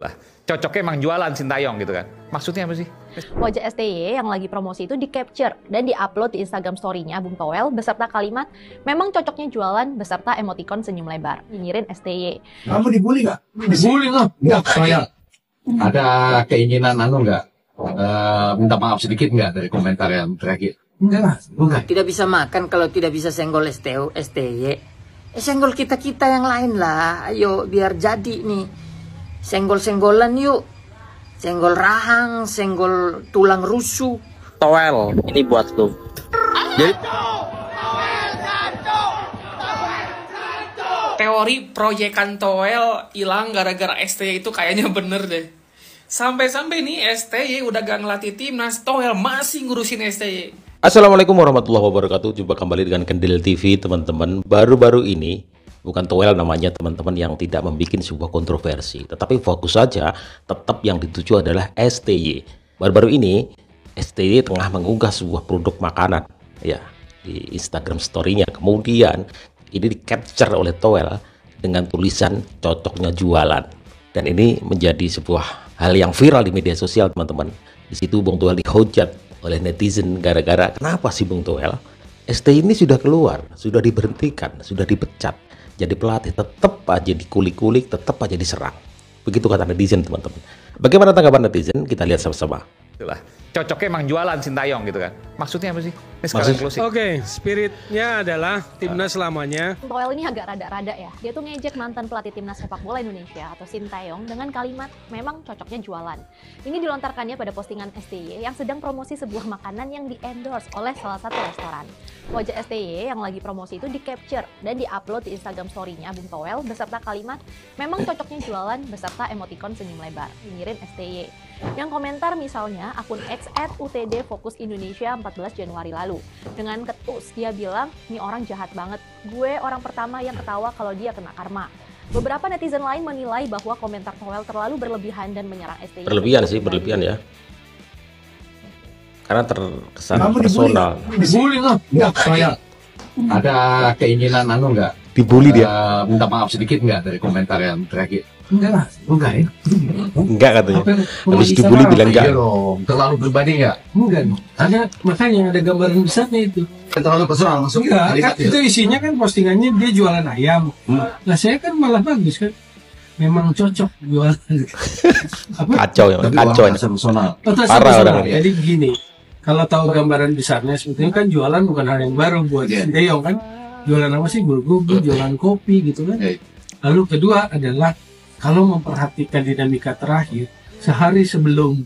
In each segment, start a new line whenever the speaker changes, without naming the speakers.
Lah, cocoknya emang jualan Sintayong gitu kan. Maksudnya apa sih?
Wajah STY yang lagi promosi itu di-capture dan di-upload di Instagram story-nya Bung Toel beserta kalimat memang cocoknya jualan beserta emoticon senyum lebar. Nyinyirin STY.
Kamu dibully nggak? Dibully loh. Nggak, saya ada keinginan nggak? Minta maaf sedikit nggak dari komentar yang terakhir? Enggak, bukan.
Tidak bisa makan kalau tidak bisa senggol STY. Senggol kita-kita yang lain lah. Ayo biar jadi nih. Senggol-senggolan yuk. Senggol rahang, senggol tulang rusuk.
Toel, ini buat lu. Jadi
teori proyekan Toel hilang gara-gara STY itu kayaknya bener deh. Sampai-sampai nih STY udah gak ngelatih timnas, Toel masih ngurusin STY.
Assalamualaikum warahmatullahi wabarakatuh. Jumpa kembali dengan Kendil TV, teman-teman. Baru-baru ini, bukan Toel namanya teman-teman, yang tidak membuat sebuah kontroversi, tetapi fokus saja tetap yang dituju adalah STY. Baru-baru ini STY tengah mengunggah sebuah produk makanan ya di Instagram story-nya. Kemudian ini di capture oleh Toel dengan tulisan cocoknya jualan, dan ini menjadi sebuah hal yang viral di media sosial, teman-teman. Di situ Bung Toel dihujat oleh netizen gara-gara kenapa sih Bung Toel, STY ini sudah keluar, sudah diberhentikan, sudah dipecat jadi pelatih, tetap aja dikulik-kulik, tetap aja diserang. Begitu kata netizen, teman-teman. Bagaimana tanggapan netizen? Kita lihat sama-sama.
Itulah, cocoknya emang jualan Sintayong gitu kan. Maksudnya apa sih?
Oke, spiritnya adalah timnas selamanya.
Toel ini agak rada-rada ya. Dia tuh ngejek mantan pelatih timnas sepak bola Indonesia atau Sintayong dengan kalimat memang cocoknya jualan. Ini dilontarkannya pada postingan STY yang sedang promosi sebuah makanan yang di-endorse oleh salah satu restoran. Wajah STY yang lagi promosi itu di-capture dan di-upload di Instagram story-nya Bung Toel beserta kalimat memang cocoknya jualan beserta emoticon senyum lebar. Nyinyirin STY. Yang komentar misalnya akun @utd Fokus Indonesia 14 Januari lalu. Dengan ketus dia bilang, "Nih orang jahat banget. Gue orang pertama yang ketawa kalau dia kena karma." Beberapa netizen lain menilai bahwa komentar Toel terlalu berlebihan dan menyerang STY.
Berlebihan sih, berlebihan ya. Karena terkesan personal.
Dibully loh. Nggak, saya ada keinginan nggak?
Dibully dia.
Minta maaf sedikit nggak dari komentar yang terakhir? Enggak, bukan ya?
Enggak katanya. Habis dibully bilang enggak.
Iya dong, terlalu pribadi nggak?
Enggak, ada makanya ada gambaran besarnya itu.
Terlalu personal langsung.
Enggak, kan itu isinya kan postingannya dia jualan ayam. Nah saya kan malah bagus kan. Memang cocok jualan.
Kacau ya, kacau ya.
Personal.
Parah orang ini.
Jadi gini, kalau tahu gambaran besarnya sebetulnya kan jualan bukan hal yang baru buat Sintayong kan. Jualan apa sih? Bulgogi, jualan kopi gitu kan. Lalu kedua adalah kalau memperhatikan dinamika terakhir, sehari sebelum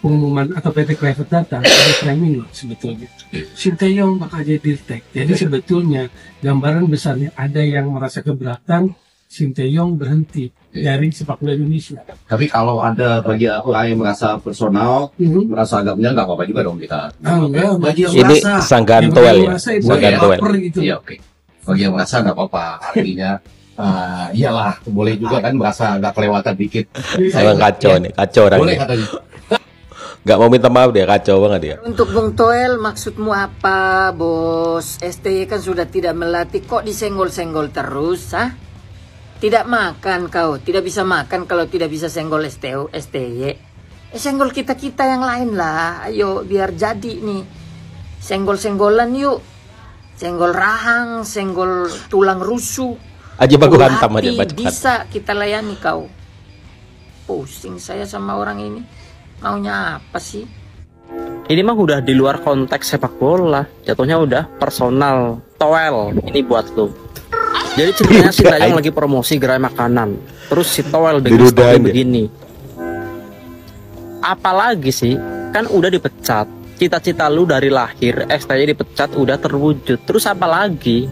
pengumuman atau PT Private Data ada framing loh sebetulnya. Sintayong bakal jadi tag. Jadi sebetulnya gambaran besarnya ada yang merasa keberatan Sintayong berhenti dari sepak bola Indonesia.
Tapi kalau ada bagi orang yang merasa personal, merasa agak benar, nggak apa-apa juga dong kita.
Enggak, bagi yang
Ini
merasa
sanggahan Toel ya. Sanggahan Toel.
Gitu.
Iya, oke. Bagi yang merasa nggak apa-apa. Artinya iyalah, boleh juga kan merasa agak kelewatan dikit.
Emang kacau nih, kacau orang
Boleh
ini.
katanya.
Nggak mau minta maaf dia, kacau banget dia.
Untuk Bung Toel, maksudmu apa, bos? STY kan sudah tidak melatih, kok disenggol-senggol terus, ah? Tidak makan kau, tidak bisa makan kalau tidak bisa senggol STY. Senggol kita-kita yang lain lah. Ayo biar jadi nih. Senggol-senggolan yuk. Senggol rahang, senggol tulang rusuk.
Aja bagus hantam aja baca.
Bisa kita layani kau. Pusing saya sama orang ini. Maunya apa sih?
ini mah udah di luar konteks sepak bola. Jatuhnya udah personal. Toel, ini buat lu. Jadi ceritanya Sintayong lagi promosi gerai makanan. Terus si Toel bikin story begini. Apalagi sih? Kan udah dipecat. Cita-cita lu dari lahir, STY dipecat udah terwujud. Terus apa lagi?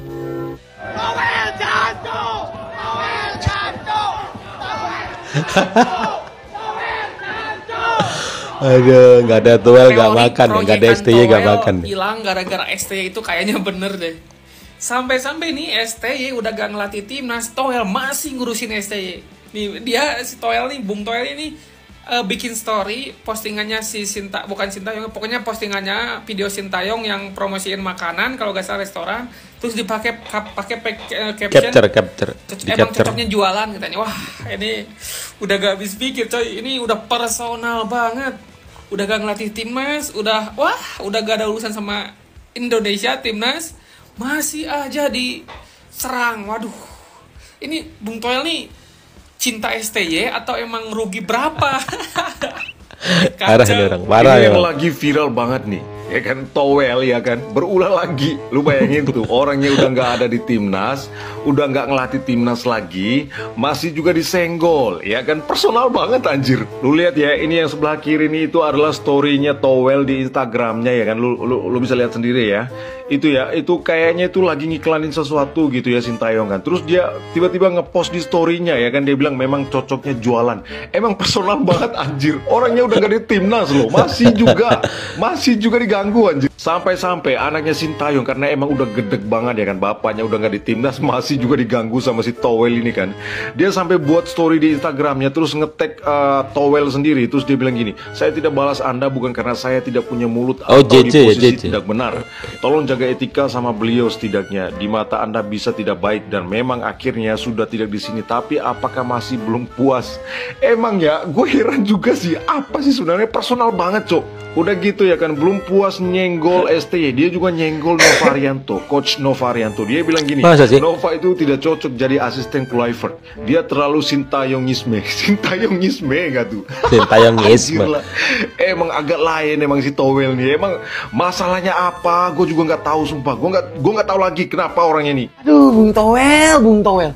Aduh, nggak ada Toel nggak makan, nggak ada STY nggak makan.
Hilang gara-gara STY itu kayaknya bener deh. Sampai-sampai nih STY udah gak ngelatih timnas, Toel masih ngurusin STY. Nih dia si Toel nih, Bung Toel ini bikin story postingannya si bukan Sintayong, pokoknya postingannya video Sintayong yang promosiin makanan kalau gak salah restoran, terus dipakai caption
Capture.
emang cocoknya jualan katanya. Wah, ini Udah gak habis pikir coy, ini udah personal banget. Udah gak ngelatih timnas, udah gak ada urusan sama Indonesia timnas, masih aja diserang. Waduh, ini Bung Toel nih cinta STY atau emang rugi berapa?
Parah nih orang, parah
Ini
ya.
yang lagi viral banget nih, ya kan, Toel ya kan, berulah lagi. Lu bayangin tuh, orangnya udah nggak ada di timnas, udah nggak ngelatih timnas lagi, masih juga disenggol, ya kan, personal banget anjir. Lu lihat ya, ini yang sebelah kiri nih itu adalah story-nya Toel di Instagramnya ya kan, lu bisa lihat sendiri ya. Itu ya, itu kayaknya itu lagi ngiklanin sesuatu gitu ya Sintayong kan. Terus dia tiba-tiba ngepost di story-nya ya kan, dia bilang memang cocoknya jualan. Emang personal banget anjir. Orangnya udah gak di timnas loh, masih juga diganggu anjir. Sampai-sampai anaknya Sintayong karena emang udah gedeg banget ya kan, bapaknya udah gak di timnas masih juga diganggu sama si Toel ini kan. Dia sampai buat story di Instagramnya terus nge-tag Toel sendiri, terus dia bilang gini, "Saya tidak balas Anda bukan karena saya tidak punya mulut atau di posisi tidak benar. Tolong jaga etika sama beliau setidaknya. Di mata Anda bisa tidak baik dan memang akhirnya sudah tidak di sini. Tapi apakah masih belum puas?" Emang ya, gue heran juga sih. Apa sih sebenarnya, personal banget cok. Udah gitu ya kan, belum puas nyenggol STY, dia juga nyenggol Novarianto, Coach Novarianto. Dia bilang gini,
Masa sih?
Nova itu tidak cocok jadi asisten Kluivert. Dia terlalu Sintayongisme. Sintayongisme gak tuh?
Sintayongisme.
Anjir lah. Emang agak lain emang si Toel nih. Emang masalahnya apa? Gue juga nggak tahu sumpah. Gue nggak tahu lagi kenapa orangnya nih.
Aduh, Bung Toel.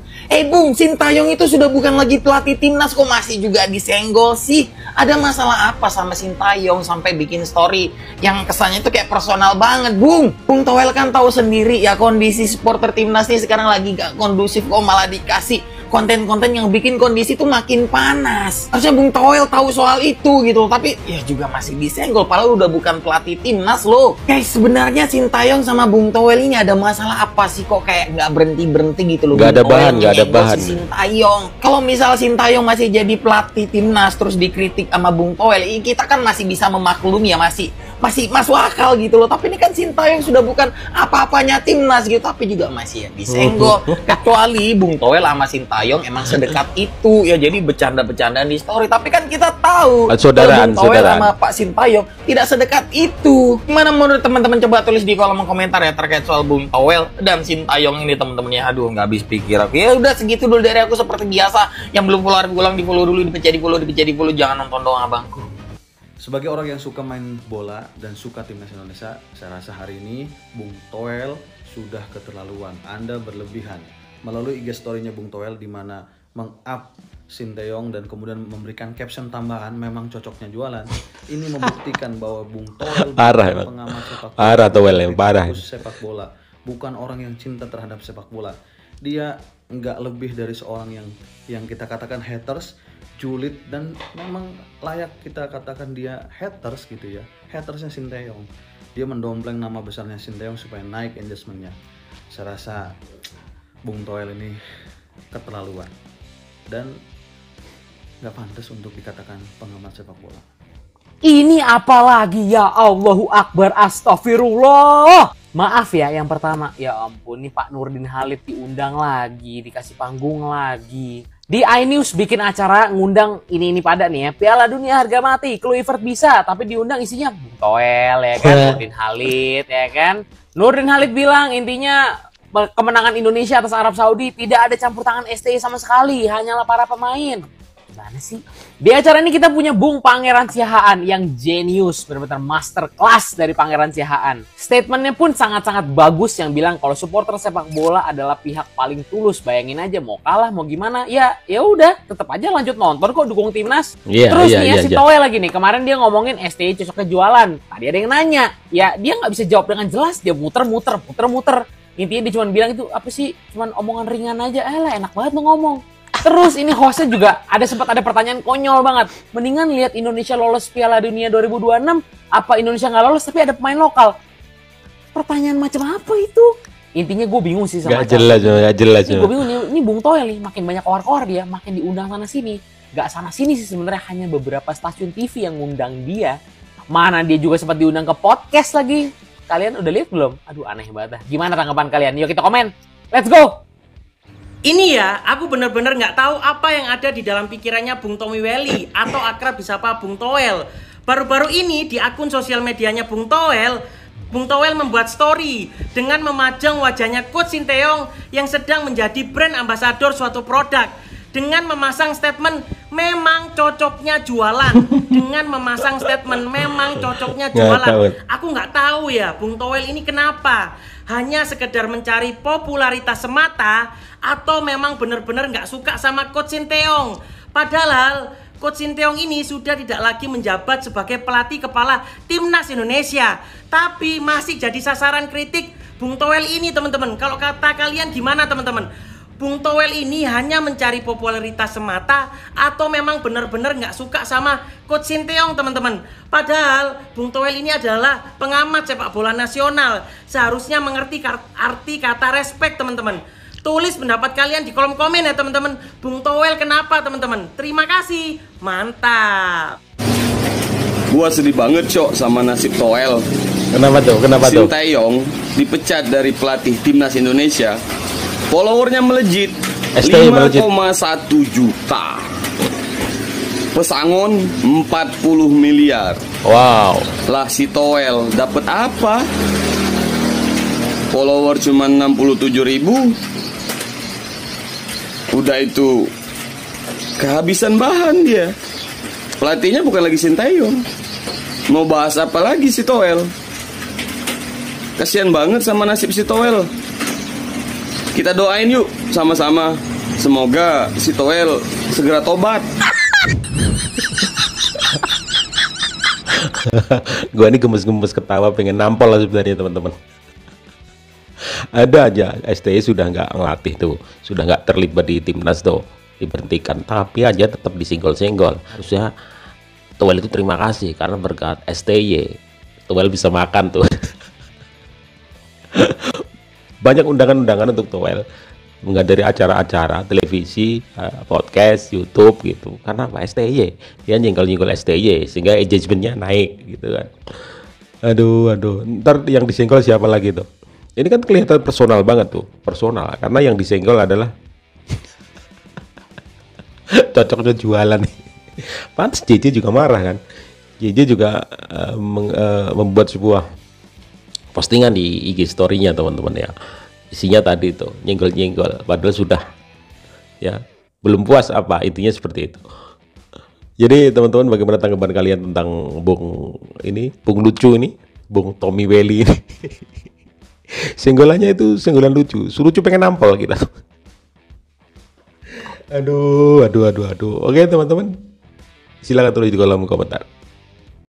Bung, Sintayong itu sudah bukan lagi pelatih timnas, kok masih juga disenggol sih? Ada masalah apa sama Sintayong sampai bikin story yang kesannya itu kayak personal banget, Bung? Bung Toel kan tahu sendiri ya kondisi supporter timnas nih sekarang lagi gak kondusif, kok malah dikasih konten-konten yang bikin kondisi tuh makin panas. Harusnya Bung Toel tahu soal itu gitu, tapi ya juga masih disenggol padahal udah bukan pelatih timnas loh. Guys, sebenarnya Sintayong sama Bung Toel ini ada masalah apa sih kok kayak nggak berhenti gitu loh?
Nggak ada
Bung Toel
bahan, nggak ada
nyenggol
bahan.
si Sintayong. Kalau misal Sintayong masih jadi pelatih timnas terus dikritik sama Bung Toel, kita kan masih bisa memaklumi ya, masih masuk akal gitu loh. Tapi ini kan Sintayong sudah bukan apa-apanya timnas gitu, tapi juga masih ya disenggol. Kecuali Bung Toel sama Sintayong emang sedekat itu ya, jadi bercanda-bercandaan di story. Tapi kan kita tahu
Saudaraan,
kalau Bung Toel
saudaraan.
sama Pak Sintayong tidak sedekat itu. Gimana menurut teman-teman? Coba tulis di kolom komentar ya terkait soal Bung Toel dan Sintayong ini teman-temannya. Aduh, nggak habis pikir aku. Ya udah segitu dulu dari aku seperti biasa. Yang belum follow ulang di follow dulu, dipecah di follow, jangan nonton doang abangku.
Sebagai orang yang suka main bola dan suka timnas Indonesia, saya rasa hari ini Bung Toel sudah keterlaluan. Anda berlebihan. Melalui IG story-nya Bung Toel di mana meng-up Sintayong dan kemudian memberikan caption tambahan memang cocoknya jualan. Ini membuktikan bahwa Bung Toel
Parah,
bukan
Bang.
pengamat sepak bola.
Parah Toel yang parah.
Fokus sepak bola, bukan orang yang cinta terhadap sepak bola. Dia nggak lebih dari seorang yang kita katakan haters, julid, dan memang layak kita katakan dia haters gitu ya. Hatersnya Sintayong. Dia mendompleng nama besarnya Sintayong supaya naik engagementnya. Saya rasa Bung Toel ini keterlaluan dan nggak pantas untuk dikatakan pengamat sepak bola.
Ini apalagi ya, Allahu Akbar, astagfirullah. Maaf ya, yang pertama, ya ampun nih Pak Nurdin Halid diundang lagi, dikasih panggung lagi. Di iNews bikin acara ngundang ini pada nih ya, Piala Dunia harga mati, Kluivert bisa, tapi diundang isinya Bung Toel ya kan, Nurdin Halid ya kan. Nurdin Halid bilang intinya kemenangan Indonesia atas Arab Saudi tidak ada campur tangan STY sama sekali, hanyalah para pemain. Gimana sih? Di acara ini kita punya Bung Pangeran Siahaan yang jenius, benar-benar master class dari Pangeran Siahaan. Statementnya pun sangat-sangat bagus yang bilang kalau supporter sepak bola adalah pihak paling tulus. Bayangin aja mau kalah mau gimana, ya udah tetap aja lanjut nonton kok, dukung timnas. Terus nih ya si Toel lagi nih, kemarin dia ngomongin STY cocoknya jualan. Tadi ada yang nanya, ya dia nggak bisa jawab dengan jelas, dia muter-muter. Intinya dia cuma bilang itu apa sih, cuma omongan ringan aja. Lah enak banget lo ngomong. Terus ini hostnya juga sempat ada pertanyaan konyol banget. Mendingan lihat Indonesia lolos Piala Dunia 2026, apa Indonesia nggak lolos tapi ada pemain lokal? Pertanyaan macam apa itu? Intinya gue bingung sih sama.
Gak jelas.
Gue bingung ini Bung Toel nih, makin banyak koar-koar dia, makin diundang sana sini. Gak sana sini sih sebenarnya, hanya beberapa stasiun TV yang ngundang dia. Mana dia juga sempat diundang ke podcast lagi. Kalian udah lihat belum? Aduh aneh banget. Gimana tanggapan kalian? Yuk kita komen. Let's go!
Ini ya, aku bener-bener nggak tahu apa yang ada di dalam pikirannya Bung Tommy Welly atau akrab disapa Bung Toel. Baru-baru ini di akun sosial medianya Bung Toel membuat story dengan memajang wajahnya Coach Sinteyong yang sedang menjadi brand ambassador suatu produk dengan memasang statement memang cocoknya jualan. Dengan memasang statement memang cocoknya jualan. Aku nggak tahu ya, Bung Toel ini kenapa? Hanya sekedar mencari popularitas semata atau memang benar-benar nggak suka sama Coach Sinteyong? Padahal Coach Sinteyong ini sudah tidak lagi menjabat sebagai pelatih kepala Timnas Indonesia, tapi masih jadi sasaran kritik Bung Toel ini, teman-teman. Kalau kata kalian gimana, teman-teman? Bung Toel ini hanya mencari popularitas semata atau memang benar-benar nggak suka sama Coach Sinteyong, teman-teman? Padahal Bung Toel ini adalah pengamat sepak bola nasional, seharusnya mengerti arti kata respect, teman-teman. Tulis pendapat kalian di kolom komen ya, teman-teman. Bung Toel kenapa, teman-teman? Terima kasih, mantap.
Gua sedih banget, Cok, sama nasib Toel.
Kenapa tuh?
Sinteyong dipecat dari pelatih Timnas Indonesia. Followernya melejit,
STY
5,1 juta. Pesangon 40 miliar.
Wow.
Lah si Toel dapat apa? Follower cuma 67.000. Udah itu kehabisan bahan dia. Pelatihnya bukan lagi Sinteyong. Mau bahas apa lagi si Toel? Kasian banget sama nasib si Toel. Kita doain yuk sama-sama. Semoga si Toel segera tobat.
Gua ini gemes-gemes ketawa, pengen nampol lah sebenarnya, teman-teman. Ada aja STY sudah nggak ngelatih tuh, sudah nggak terlibat di timnas tuh, diberhentikan, tapi aja tetap disenggol-senggol. Harusnya Toel itu terima kasih karena berkat STY Toel bisa makan tuh. Banyak undangan-undangan untuk Toel, nggak dari acara-acara televisi, podcast, YouTube gitu. Karena apa? STY, dia nyenggol-nyenggol STY sehingga engagementnya naik gitu kan. Aduh, ntar yang disenggol siapa lagi tuh? Ini kan kelihatan personal banget tuh, personal. Karena yang disenggol adalah cocoknya jualan. Pantes JJ juga marah kan. JJ juga membuat sebuah postingan di IG story-nya, teman-teman ya. Isinya tadi tuh nyenggol-nyenggol, padahal sudah ya belum puas apa, intinya seperti itu. Jadi teman-teman, bagaimana tanggapan kalian tentang Bung lucu ini, Bung Tommy Welly ini? Senggolannya itu senggolan lucu, lucu pengen nampol kita. Aduh. Oke teman-teman, silakan tulis di kolom komentar.